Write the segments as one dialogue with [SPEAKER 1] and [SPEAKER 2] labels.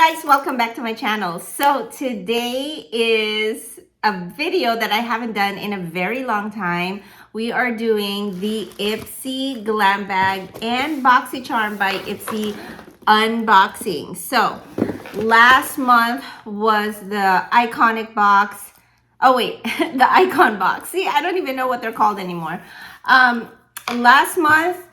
[SPEAKER 1] guys, welcome back to my channel. So today is a video that I haven't done in a very long time. We are doing the Ipsyglambag and Boxycharm by Ipsy unboxing. So last month was the iconic box. Oh wait, the icon box. See, I don't even know what they're called anymore. Last month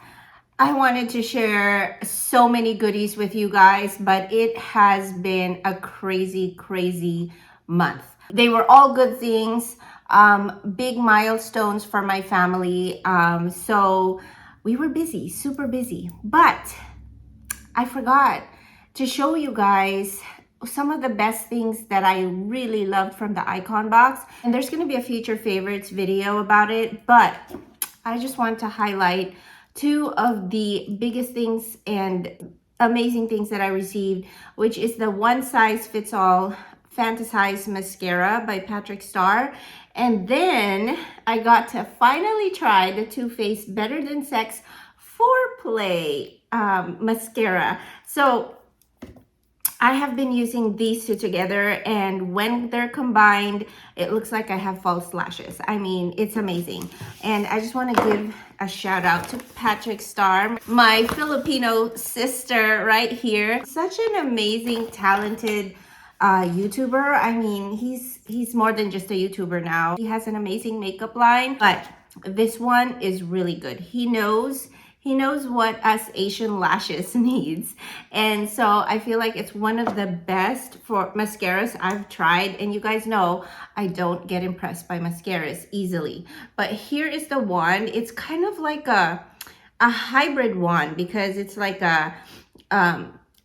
[SPEAKER 1] I wanted to share so many goodies with you guys, but it has been a crazy month. They were all good things, big milestones for my family. So we were busy, super busy, but I forgot to show you guys some of the best things that I really loved from the icon box. And there's going to be a future favorites video about it, but I just want to highlight two of the biggest things and amazing things that I received, which is the one size fits all Fantasize mascara by Patrick Star. And then I got to finally try the Too Faced Better Than Sex Foreplay mascara. So I have been using these two together, and when they're combined, it looks like I have false lashes. I mean, it's amazing. And I just want to give a shout out to Patrick Star, my Filipino sister right here. Such an amazing, talented YouTuber. I mean, he's more than just a YouTuber now. He has an amazing makeup line, but this one is really good. He knows what us Asian lashes needs. And so I feel like it's one of the best for mascaras I've tried. And you guys know I don't get impressed by mascaras easily. But here is the one. It's kind of like a hybrid wand, because it's like a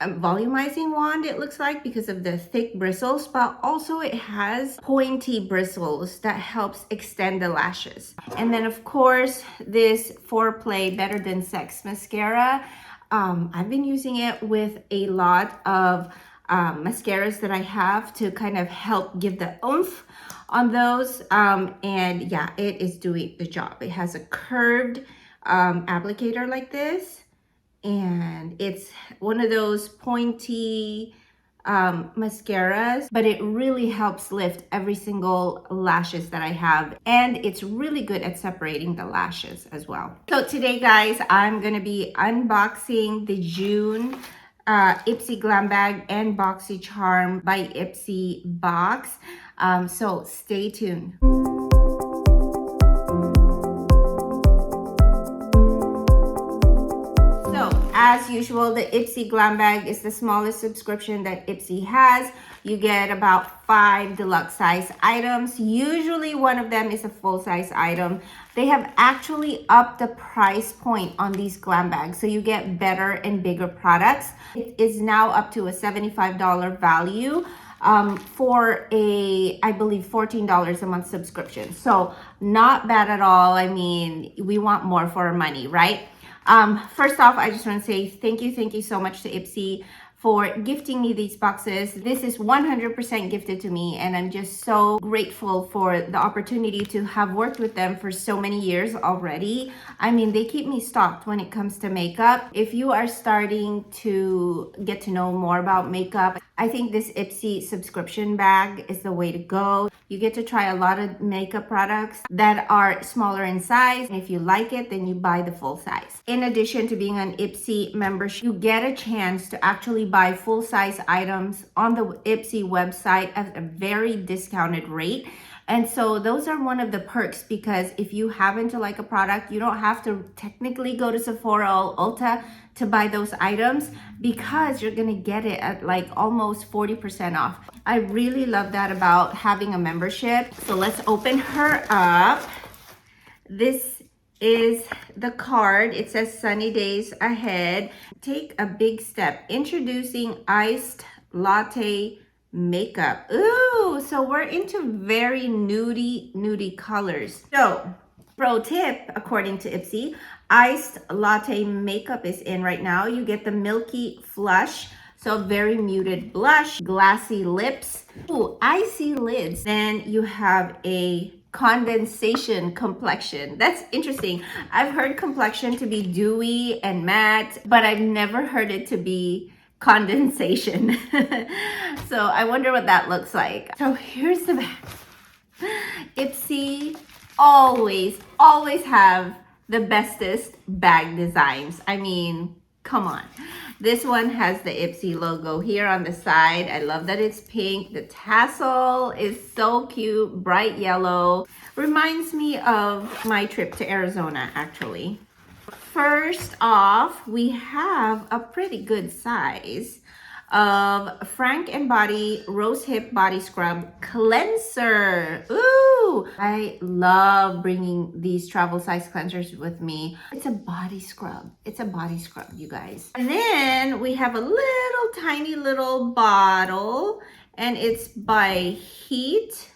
[SPEAKER 1] volumizing wand, it looks like, because of the thick bristles, but also it has pointy bristles that helps extend the lashes. And then of course this Foreplay Better Than Sex mascara. I've been using it with a lot of mascaras that I have to kind of help give the oomph on those, and yeah, it is doing the job. It has a curved applicator like this, and it's one of those pointy mascaras, but it really helps lift every single lashes that I have, and it's really good at separating the lashes as well. So today guys, I'm gonna be unboxing the June Ipsyglambag and Boxycharm by Ipsy box, so stay tuned. As usual, the Ipsyglambag is the smallest subscription that Ipsy has. You get about 5 deluxe size items. Usually one of them is a full size item. They have actually upped the price point on these glam bags, so you get better and bigger products. It is now up to a $75 value for a, I believe, $14 a month subscription. So not bad at all. I mean, we want more for our money, right? First off, I just want to say thank you so much to Ipsy for gifting me these boxes. This is 100% gifted to me, and I'm just so grateful for the opportunity to have worked with them for so many years already. I mean, they keep me stocked when it comes to makeup. If you are starting to get to know more about makeup, I think this Ipsy subscription bag is the way to go. You get to try a lot of makeup products that are smaller in size. If you like it, then you buy the full size. In addition to being an Ipsy membership, you get a chance to actually buy full size items on the Ipsy website at a very discounted rate. And so those are one of the perks, because if you happen to like a product, you don't have to technically go to Sephora or Ulta to buy those items, because you're gonna get it at like almost 40% off. I really love that about having a membership. So let's open her up. This is the card. It says sunny days ahead. Take a big step. Introducing iced latte makeup. Ooh, so we're into very nudie colors. So pro tip, according to Ipsy, iced latte makeup is in right now. You get the milky flush, so very muted blush, glassy lips, ooh, icy lids. Then you have a condensation complexion. That's interesting. I've heard complexion to be dewy and matte, but I've never heard it to be condensation. So I wonder what that looks like. So here's the back. Ipsy always have the bestest bag designs. I mean, come on. This one has the Ipsy logo here on the side. I love that it's pink. The tassel is so cute, bright yellow. Reminds me of my trip to Arizona, actually. First off, we have a pretty good size of Frank and Body Rose Hip Body Scrub Cleanser. Ooh, I love bringing these travel size cleansers with me. It's a body scrub. It's a body scrub, you guys. And then we have a little tiny little bottle, and it's by Heat,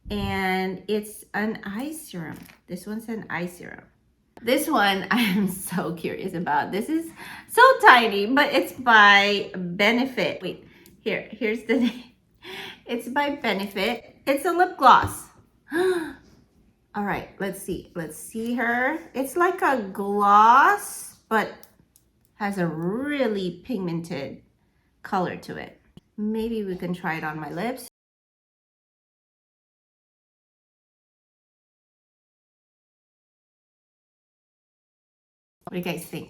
[SPEAKER 1] and it's an eye serum. This one's an eye serum. This one I am so curious about. This is so tiny, but it's by Benefit. Wait, here's the name. It's by Benefit. It's a lip gloss. All right, let's see. Let's see her. It's like a gloss, but has a really pigmented color to it. Maybe we can try it on my lips. What do you guys think?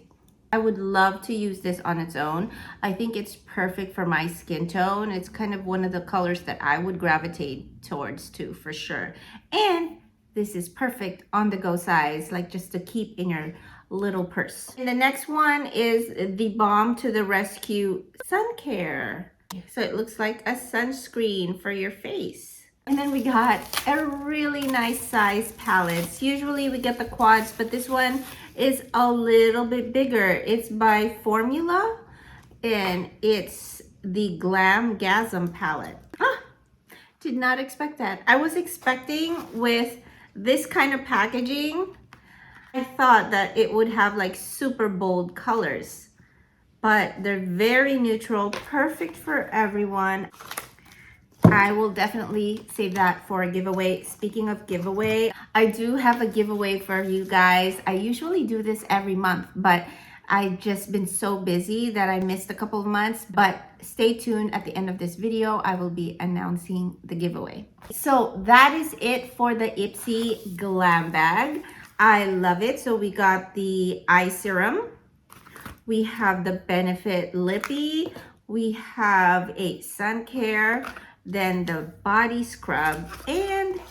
[SPEAKER 1] I would love to use this on its own. I think it's perfect for my skin tone. It's kind of one of the colors that I would gravitate towards too, for sure. And this is perfect on the go size, like just to keep in your little purse. And the next one is the Balm to the Rescue Sun Care. So it looks like a sunscreen for your face. And then we got a really nice size palette. Usually we get the quads, but this one is a little bit bigger. It's by Formula, and it's the Glam Gasm palette. Did not expect that. I was expecting with this kind of packaging, I thought that it would have like super bold colors, but they're very neutral, perfect for everyone. I will definitely save that for a giveaway. Speaking of giveaway, I do have a giveaway for you guys. I usually do this every month, but I've just been so busy that I missed a couple of months. But stay tuned. At the end of this video, I will be announcing the giveaway. So that is it for the Ipsyglambag. I love it. So we got the eye serum. We have the Benefit Lippy. We have a sun care. Then the body scrub, and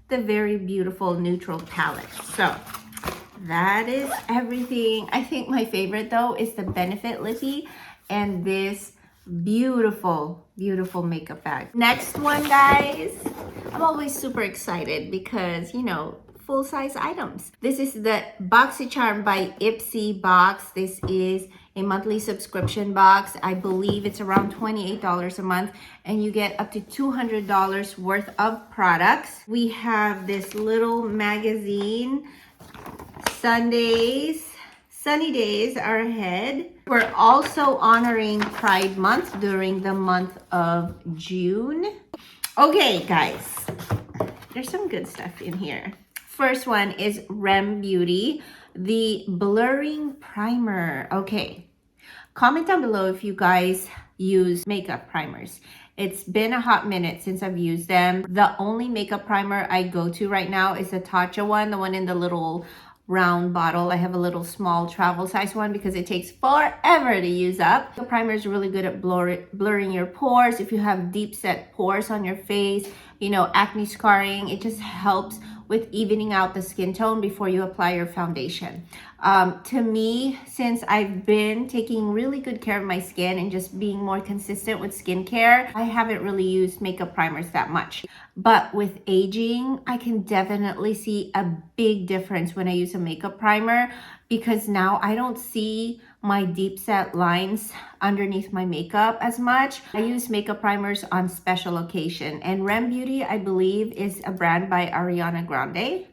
[SPEAKER 1] the very beautiful neutral palette. So that is everything. I think my favorite though is the Benefit Lippy and this beautiful makeup bag. Next one, guys, I'm always super excited because, you know, full-size items. This is the Boxycharm by Ipsy box. This is a monthly subscription box. I believe it's around $28 a month, and you get up to $200 worth of products. We have this little magazine, Sunny days are ahead. We're also honoring Pride Month during the month of June. Okay, guys, there's some good stuff in here. First one is Rem Beauty, the blurring primer. Okay, comment down below if you guys use makeup primers. It's been a hot minute since I've used them. The only makeup primer I go to right now is the Tatcha one, the one in the little round bottle. I have a little small travel size one because it takes forever to use up. The primer is really good at blurring your pores. If you have deep set pores on your face, you know, acne scarring, it just helps with evening out the skin tone before you apply your foundation. To me, since I've been taking really good care of my skin and just being more consistent with skincare, I haven't really used makeup primers that much. But with aging, I can definitely see a big difference when I use a makeup primer, because now I don't see my deep set lines underneath my makeup as much. I use makeup primers on special occasion, and Rem Beauty, I believe, is a brand by Ariana Grande.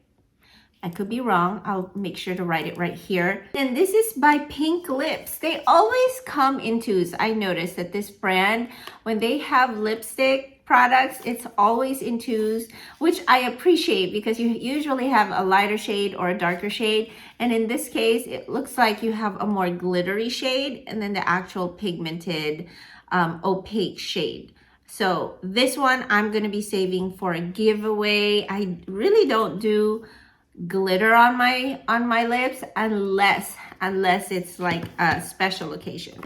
[SPEAKER 1] I could be wrong. I'll make sure to write it right here. And this is by Pink Lips. They always come in twos. I noticed that this brand, when they have lipstick products, it's always in twos, which I appreciate because you usually have a lighter shade or a darker shade. And in this case, it looks like you have a more glittery shade and then the actual pigmented opaque shade. So this one I'm going to be saving for a giveaway. I really don't do glitter on my lips unless it's like a special occasion.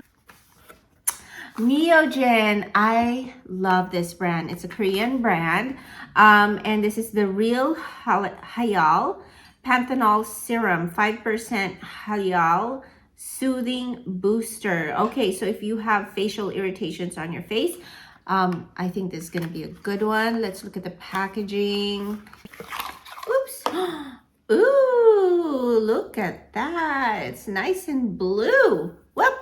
[SPEAKER 1] Neogen, I love this brand. It's a Korean brand, and this is the Real Hyal Panthenol Serum, 5% Hyal Soothing Booster. Okay, so if you have facial irritations on your face, I think this is gonna be a good one. Let's look at the packaging. Oops. Ooh, look at that. It's nice and blue. Whoop.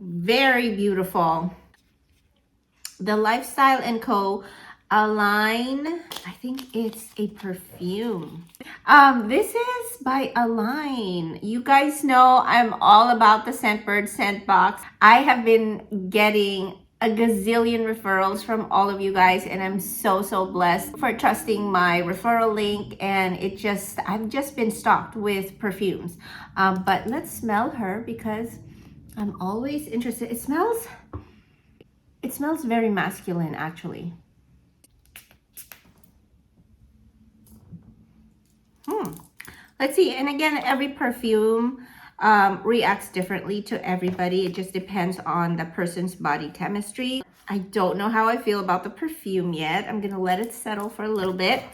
[SPEAKER 1] Very beautiful. The Lifestyle & Co. Align, I think it's a perfume. This is by Align. You guys know I'm all about the Scentbird scent box. I have been getting a gazillion referrals from all of you guys, and I'm so blessed for trusting my referral link. And I've just been stocked with perfumes. But let's smell her because I'm always interested. It smells very masculine, actually. Let's see. And again, every perfume reacts differently to everybody. It just depends on the person's body chemistry. I don't know how I feel about the perfume yet. I'm gonna let it settle for a little bit.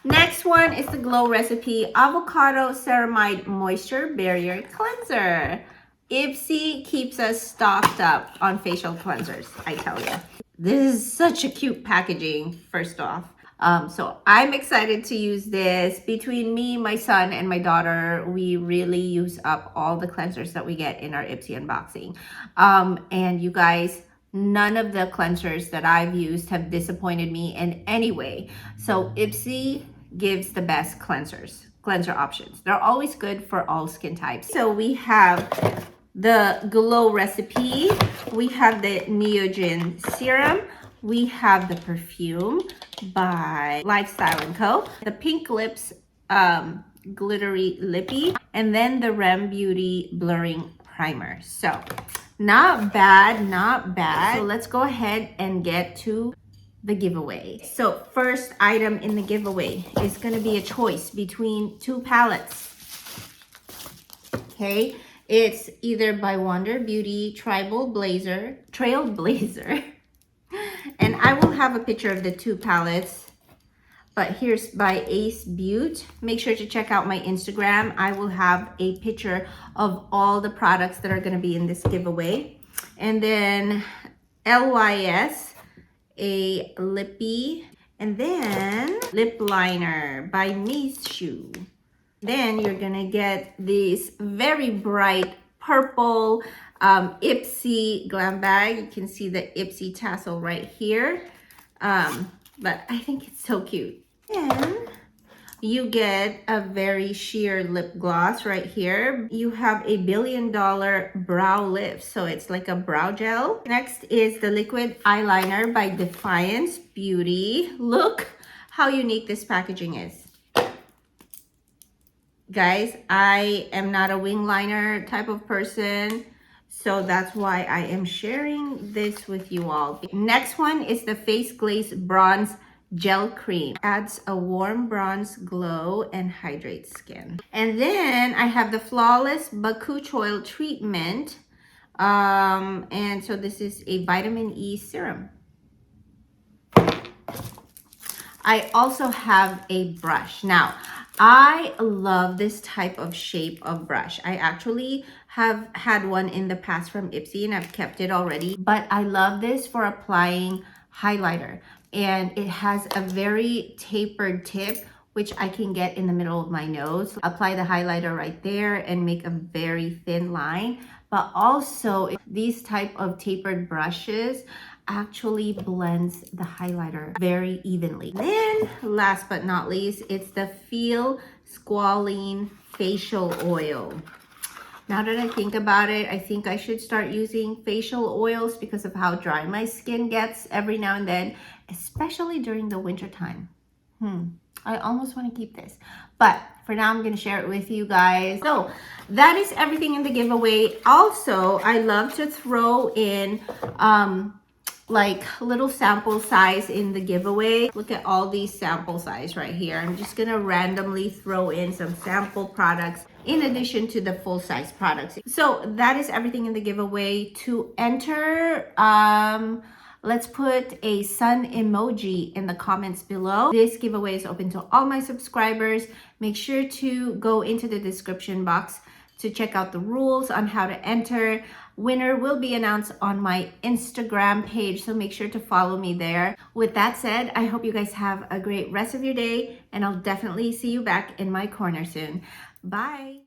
[SPEAKER 1] Next one is the Glow Recipe Avocado Ceramide Moisture Barrier Cleanser. Ipsy keeps us stocked up on facial cleansers, I tell you. This is such a cute packaging, first off. So I'm excited to use this. Between me, my son, and my daughter, we really use up all the cleansers that we get in our Ipsy unboxing. And you guys, none of the cleansers that I've used have disappointed me in any way. So Ipsy gives the best cleanser options. They're always good for all skin types. So we have the Glow Recipe, we have the Neogen Serum, we have the perfume by Lifestyle & Co., the Pink Lips Glittery Lippy, and then the Rem Beauty Blurring Primer. So not bad, not bad. So let's go ahead and get to the giveaway. So first item in the giveaway is going to be a choice between two palettes. Okay, it's either by Wonder Beauty Trailblazer, and I will have a picture of the two palettes, but here's by Ace Beauty. Make sure to check out my Instagram. I will have a picture of all the products that are going to be in this giveaway. And then LYS, a lippy, and then lip liner by Mishu. Then you're gonna get this very bright purple Ipsyglambag. You can see the Ipsy tassel right here. But I think it's so cute. And you get a very sheer lip gloss right here. You have a $1 billion brow lift, so it's like a brow gel. Next is the liquid eyeliner by Defiance Beauty. Look how unique this packaging is. Guys, I am not a wing liner type of person, so that's why I am sharing this with you all. Next one is the Face Glaze Bronze Gel Cream. Adds a warm bronze glow and hydrates skin. And then I have the Flawless Bakuch Oil Treatment. And so this is a vitamin E serum. I also have a brush. Now, I love this type of shape of brush. I actually have had one in the past from Ipsy and I've kept it already, but I love this for applying highlighter. And it has a very tapered tip, which I can get in the middle of my nose. Apply the highlighter right there and make a very thin line. But also these type of tapered brushes actually blends the highlighter very evenly. Then last but not least, it's the Feel Squalene Facial Oil. Now that I think about it, I think I should start using facial oils because of how dry my skin gets every now and then, especially during the winter time. I almost want to keep this, but for now I'm going to share it with you guys. So that is everything in the giveaway. Also, I love to throw in like little sample size in the giveaway. Look at all these sample size right here. I'm just gonna randomly throw in some sample products in addition to the full size products. So that is everything in the giveaway. To enter, let's put a sun emoji in the comments below. This giveaway is open to all my subscribers. Make sure to go into the description box to check out the rules on how to enter. Winner will be announced on my Instagram page, so make sure to follow me there. With that said, I hope you guys have a great rest of your day, and I'll definitely see you back in my corner soon. Bye.